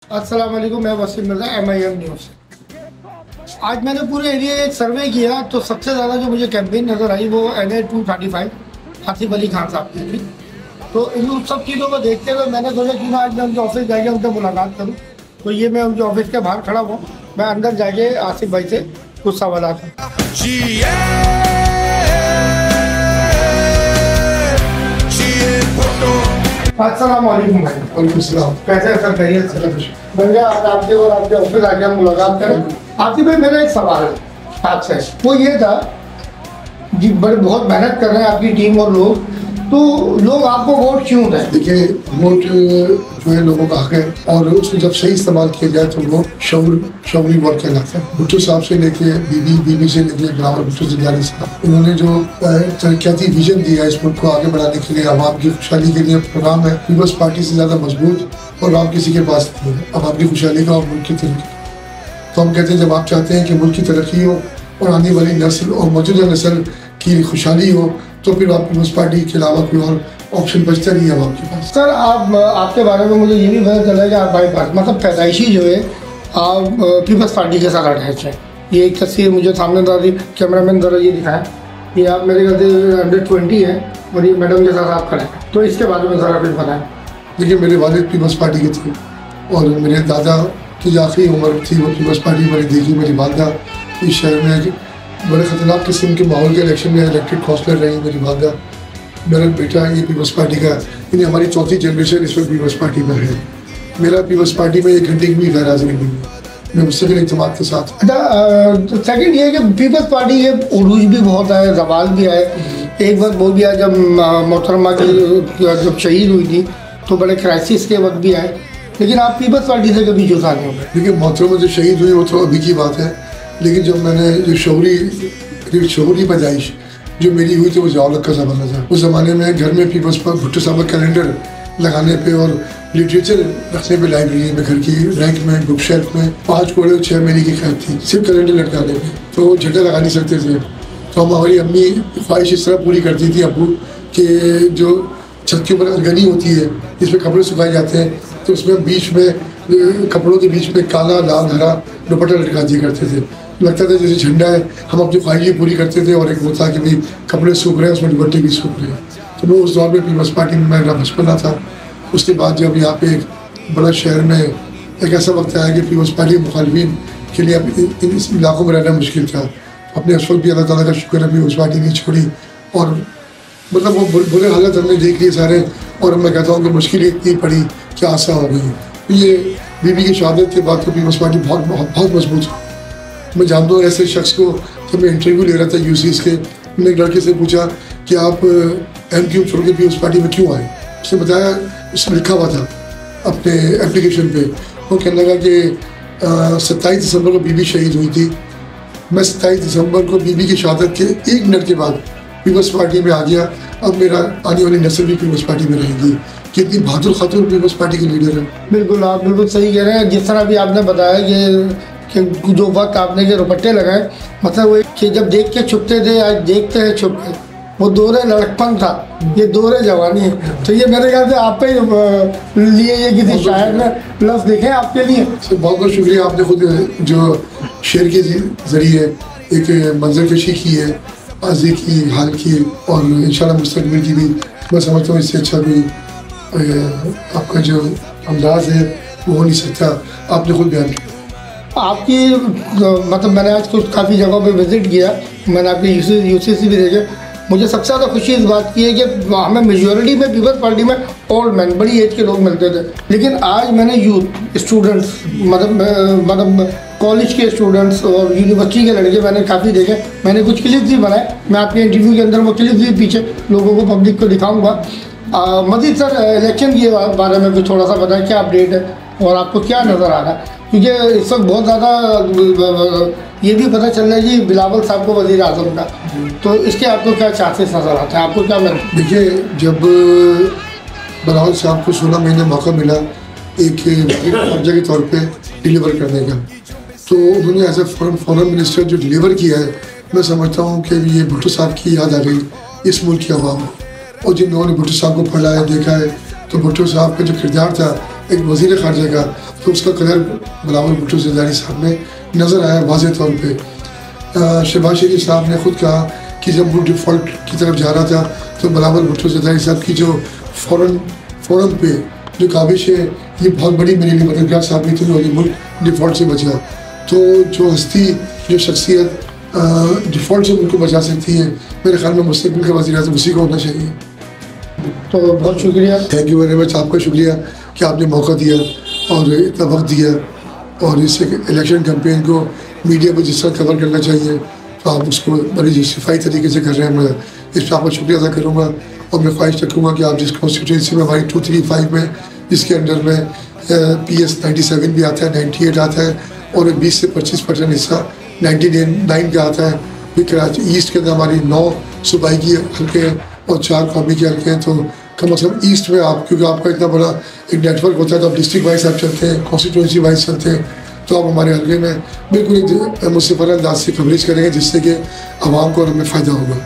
अस्सलाम वालेकुम, मैं वसीम मिर्ज़ा MIM न्यूज़। आज मैंने पूरे एरिया एक सर्वे किया तो सबसे ज़्यादा जो मुझे कैंपेन नज़र आई वो NA 235 आसिफ अली खान साहब की थी। तो इन सब चीज़ों को देखते हुए मैंने सोचा कि मैं आज मैं उनके ऑफिस जाके उनसे मुलाकात करूँ। तो ये मैं उनके ऑफिस के बाहर खड़ा हुआ, मैं अंदर जाके आसिफ भाई से कुछ सवाल करूँ। अस्सलाम वालेकुम भाई। वालेकुम सलाम। कैसे हैं सर? खैरियत से? भैया आज आपके और आपके ऑफिस आके हम मुलाकात करें। आसिफ भाई, मेरा एक सवाल है आपसे, वो ये था जी, बहुत मेहनत कर रहे हैं आपकी टीम और लोग, तो लोग आपको वोट क्यों दें? देखिए, वोट जो है लोगों का हक है और उसको जब सही इस्तेमाल किया जाए तो वो शौरी वोट कहलाता है। भुट्टो साहब से लेके बीबी से लेके ग्रामर भुट्टो ज़रदारी साहब, इन्होंने जो तरक्याती विजन दिया है इस मुल्क को आगे बढ़ाने के लिए, आवाम की खुशहाली के लिए प्रोग्राम है। पीपल्स पार्टी से ज़्यादा मजबूत और आम किसी के पास नहीं है आवाम की खुशहाली का और मुल्क की तरक्की। तो हम कहते हैं जब आप चाहते हैं कि मुल्क की तरक्की हो और आने वाली नस्ल और मौजूदा नस्ल की खुशहाली हो तो फिर आप पीपल्स पार्टी के अलावा कोई और ऑप्शन बचता नहीं है आपके पास। सर, आपके बारे में मुझे ये भी पता चला कि आप भाई पास मतलब पैदाइशी जो है आप पीपल्स पार्टी के साथ अटैच हैं। ये एक तस्वीर मुझे सामने कैमरामैन ज़रा ये दिखाएं, ये आप मेरे ख्याल से 120 है और ये मैडम के साथ आप खड़े हैं, तो इसके बारे में ज़रा कुछ बताएं। देखिए, मेरे वालिद पीपल्स पार्टी के थे और मेरे दादा की जो आखिरी उम्र थी वो पीपल्स पार्टी मैंने देखी। मेरी वालदा इस शहर में बड़े ख़तरनाक किस्म के माहौल के इलेक्शन में इलेक्टेड काउंसलर रही। मेरी वालदा, मेरा बेटा ये पीपल्स पार्टी का, यानी हमारी चौथी जनरेशन इस वक्त पीपल्स पार्टी में है। मेरा पीपल्स पार्टी में 1 घंटे की भी गैर हाजिरी नहीं है, मैं मुस्तकिल इत्तेमाद के साथ। सेकंड ये है कि पीपल्स पार्टी के उरूज भी बहुत है, जवाल भी है। एक वक्त वो भी आया जब मोहतरमा की जब शहीद हुई थी तो बड़े क्राइसिस के वक्त भी आए, लेकिन आप पीपल्स पार्टी से कभी जुदा नहीं होंगे। देखिए, मोहतरमा जो शहीद हुई वो तो अभी की बात है, लेकिन जब मैंने जो शौरी पैदाइश जो मेरी हुई थी वो जवालक का ज़माना था। उस ज़माने में घर में पीपल्स पर भुट्टो साहब का कैलेंडर लगाने पे और लिटरेचर रखने पे लाइब्रेरी में घर की रैंक में बुक शेल्फ में 5 कोड़े और 6 महीने की कैद थी सिर्फ कैलेंडर लटकाने पे, तो झंडा लगा नहीं सकते थे। तो हमारी अम्मी ख्वाहिश इस तरह पूरी करती थी अब्बू कि जो छत के ऊपर अरगनी होती है जिसमें कपड़े सुखाए जाते हैं तो उसमें बीच में कपड़ों के बीच में काला लाल हरा दुपट्टा लटका दिया करते थे। लगता था जैसे झंडा है, हम अपनी ख्वाहिशें पूरी करते थे और एक वो था कि भाई कपड़े सूख रहे हैं उसमें दुपट्टे भी सूख रहे हैं। तो मैं उस दौर में पीपल्स पार्टी में मेरा बचपना था। उसके बाद जब यहाँ पे एक बड़ा शहर में एक ऐसा वक्त आया कि पीपल्स पार्टी मुखालफिन के लिए इन इलाकों में रहना मुश्किल था, अपने उस वक्त भी अल्लाह ताला का शुक्र है पीपल्स पार्टी नहीं छोड़ी और मतलब वो बुरे हालत हमने देख लिए सारे, और मैं कहता हूँ कि मुश्किल इतनी पड़ी कि आसान हो गई। ये बीबी की शहादत के बाद तो पीपल्स पार्टी बहुत मजबूत है। मैं जानता हूँ ऐसे शख्स को, जब मैं इंटरव्यू ले रहा था UCS के, मैंने एक लड़के से पूछा कि आप MQ छोड़ के पीपल्स पार्टी में क्यों आए। उसने बताया, उसमें लिखा हुआ था अपने एप्लीकेशन पे, वो कहने लगा कि 27 दिसंबर को बीबी शहीद हुई थी, मैं 27 दिसंबर को बीबी की शहादत के 1 मिनट के बाद पीपल्स पार्टी में आ गया, अब मेरा आने वाली नस्ल भी पीपल्स पार्टी में रहेगी। कितनी बहादुर खातून पीपल्स पार्टी के लीडर हैं। बिल्कुल, आप बिल्कुल सही कह रहे हैं। जिस तरह भी आपने बताया कि जो वक्त आपने जो रुपट्टे लगाए, मतलब वो कि जब देख के छुपते थे आज देखते हैं छुप के, वो दौरे लड़कपन था, ये दौरे जवानी है। तो ये मेरे ख्याल से आप पे लिए ये किसी शायर ने लफ्ज़ लिखे आपके लिए। बहुत बहुत शुक्रिया, आपने खुद जो शेर के ज़रिए एक मंजर कशी की है, आजी की, हाल की और इंशाल्लाह मुस्तकबिल की भी। मैं समझता हूँ इससे अच्छा भी आपका जो अंदाज़ है वो हो नहीं सकता, आपने खुद बयान किया। आपकी मतलब मैंने आज कुछ काफ़ी जगहों पे विज़िट किया, मैंने आपकी UCC भी देखे। मुझे सबसे ज़्यादा खुशी इस बात की है कि हमें मेजॉरिटी में पीपल्स पार्टी में ओल्ड मैन, बड़ी एज के लोग मिलते थे, लेकिन आज मैंने यूथ स्टूडेंट्स मतलब कॉलेज के स्टूडेंट्स और यूनिवर्सिटी के लड़के मैंने काफ़ी देखे। मैंने कुछ क्लिप्स भी बनाए, मैं आपके इंटरव्यू के अंदर वो क्लिप्स भी पीछे लोगों को, पब्लिक को दिखाऊँगा। मज़ीद सर, इलेक्शन के बारे में भी थोड़ा सा बताएं, क्या अपडेट है और आपको क्या नज़र आ रहा है, क्योंकि इस वक्त बहुत ज़्यादा ये भी पता चल रहा है कि बिलावल साहब को वज़ीर आज़म का, तो इसके आपको क्या चांसेस नज़र आते हैं, आपको क्या मिलता है? देखिए, जब बिलावल साहब को 16 महीने मौका मिला एक कब्जा के तौर पे डिलीवर करने का, तो उन्होंने एज ए फॉरेन मिनिस्टर जो डिलीवर किया है, मैं समझता हूँ कि ये भुट्टो साहब की याद आ गई इस मुल्क की आवाम, और जिन लोगों ने भुट्टो साहब को पढ़ा है देखा है, तो भुट्टो साहब का जो किरदार था एक वज़ीर ख़ारजा का, तो उसका कलर बिलावल भुट्टो ज़रदारी साहब में नज़र आया वाज़े तौर पे। शहबाज शरीफ साहब ने खुद कहा कि जब वो डिफ़ॉल्ट की तरफ जा रहा था तो बिलावल भुट्टो ज़रदारी साहब की जो फ़ौरन पे जो काबिश है ये बहुत बड़ी मेरे लिए मददगार साबित हुई और ये मुल्क डिफ़ॉल्ट से बचा। तो जो हस्ती जो शख्सियत डिफ़ॉल्ट से मुल्क को बचा सकती है, मेरे ख्याल में मुस्तक़बिल का वज़ीर आज़म उसी को होना चाहिए। तो बहुत शुक्रिया, थैंक यू वेरी मच, आपका शुक्रिया कि आपने मौका दिया और इतना वक्त दिया। और इस इलेक्शन कैंपेन को मीडिया को जिस तरह कवर करना चाहिए तो आप उसको बड़ी जस्टिफाई तरीके से कर रहे हैं। मैं इस पर आपका शुक्रिया अदा करूँगा और मैं ख्वाहिश रखूँगा कि आप जिस कॉन्स्टिट्यूंसी में हमारी 235 में, जिसके अंडर में PS 97 भी आता है, 98 आता है और 20 से 25% हिस्सा 99 का आता है। फिर कराची ईस्ट के अंदर हमारी 9 सूबाई की हल्के हैं और 4 कौमी के हल्के हैं। तो कम अज़ कम ईस्ट में आप, क्योंकि आपका इतना बड़ा एक नेटवर्क होता है तो आप डिस्ट्रिक्ट वाइज आप चलते हैं, कॉन्स्टिट्यूंसी वाइज चलते हैं, तो आप हमारे हल्के में बिल्कुल एक मुस्तफ़ा अंदाज से कवरेज करेंगे जिससे कि आवाम को और हमें फ़ायदा होगा।